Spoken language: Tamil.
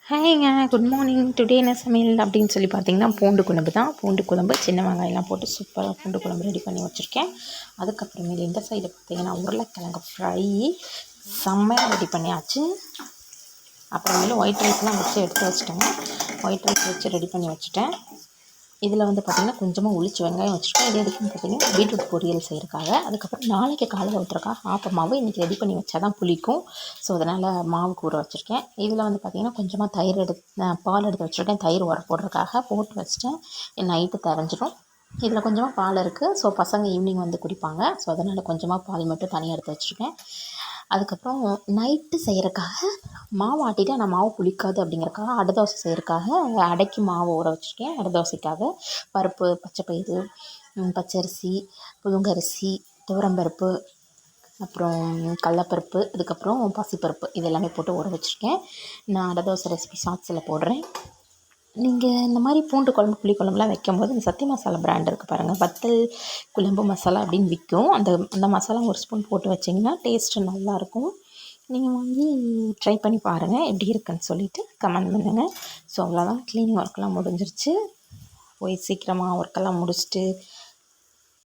ஹாய்ங்க, குட் மார்னிங். டுடே என்ன சமையல் அப்படின்னு சொல்லி பார்த்தீங்கன்னா, பூண்டு குழம்பு தான். பூண்டு குழம்பு சின்ன வெங்காயம்லாம் போட்டு சூப்பராக பூண்டு குழம்பு ரெடி பண்ணி வச்சுருக்கேன். அதுக்கப்புறமேல் இந்த சைடு பார்த்தீங்கன்னா உருளைக்கிழங்கு ஃப்ரை செம்மையாக ரெடி பண்ணியாச்சு. அப்புறமேலும் ஒயிட் ரைஸ்லாம் வச்சு எடுத்து வச்சுட்டேங்க. ஒயிட் ரைஸ் வச்சு ரெடி பண்ணி வச்சுட்டேன். இதில் வந்து பார்த்திங்கன்னா கொஞ்சமாக உளிச்சு வெங்காயம் வச்சுருக்கேன். இது எதுக்குன்னு பார்த்தீங்கன்னா பீட்ரூட் பொரியல் செய்கிறக்காக. அதுக்கப்புறம் நாளைக்கு காலையில் ஊற்றுறக்காக ஆப்ப மாவு இன்றைக்கி ரெடி பண்ணி வச்சா தான் புளிக்கும். ஸோ அதனால் மாவுக்கு ஊற வச்சுருக்கேன். இதில் வந்து பார்த்திங்கன்னா கொஞ்சமாக பால் எடுத்து வச்சுருக்கேன். தயிர் உர போடுறதுக்காக போட்டு வச்சுட்டேன். நைட்டு தெரிஞ்சிடும். இதில் கொஞ்சமாக பால் இருக்குது. ஸோ பசங்க ஈவினிங் வந்து குடிப்பாங்க. ஸோ அதனால் கொஞ்சமாக பால் மட்டும் தனியாக எடுத்து வச்சுருக்கேன். அதுக்கப்புறம் நைட்டு செய்கிறக்காக மாவு ஆட்டிட்டு ஆனால் மாவு புளிக்காது அப்படிங்கிறக்காக அடை தோசை செய்கிறக்காக அடைக்கு மாவு ஊற வச்சுருக்கேன். அடை தோசைக்காக பருப்பு, பச்சைப்பயிறு, பச்சரிசி, புழுங்கரிசி, துவரம்பருப்பு, அப்புறம் கடலப்பருப்பு, அதுக்கப்புறம் பாசிப்பருப்பு இது எல்லாமே போட்டு ஊற வச்சுருக்கேன். நான் அடை தோசை ரெசிபி ஷார்ட்ஸில் போடுறேன். நீங்கள் இந்த மாதிரி பூண்டு குழம்பு, புளி குழம்புலாம் வைக்கும்போது இந்த சக்தி மசாலா பிராண்ட் இருக்குது பாருங்கள், வத்தல் குழம்பு மசாலா அப்படின்னு விற்கும். அந்த மசாலா ஒரு ஸ்பூன் போட்டு வச்சிங்கன்னா டேஸ்ட்டு நல்லாயிருக்கும். நீங்கள் வாங்கி ட்ரை பண்ணி பாருங்கள், எப்படி இருக்குன்னு சொல்லிவிட்டு கமெண்ட் பண்ணுங்கள். ஸோ அவ்வளோதான், க்ளீனிங் ஒர்க்கெலாம் முடிஞ்சிருச்சு. போய் சீக்கிரமாக ஒர்க்கெல்லாம் முடிச்சுட்டு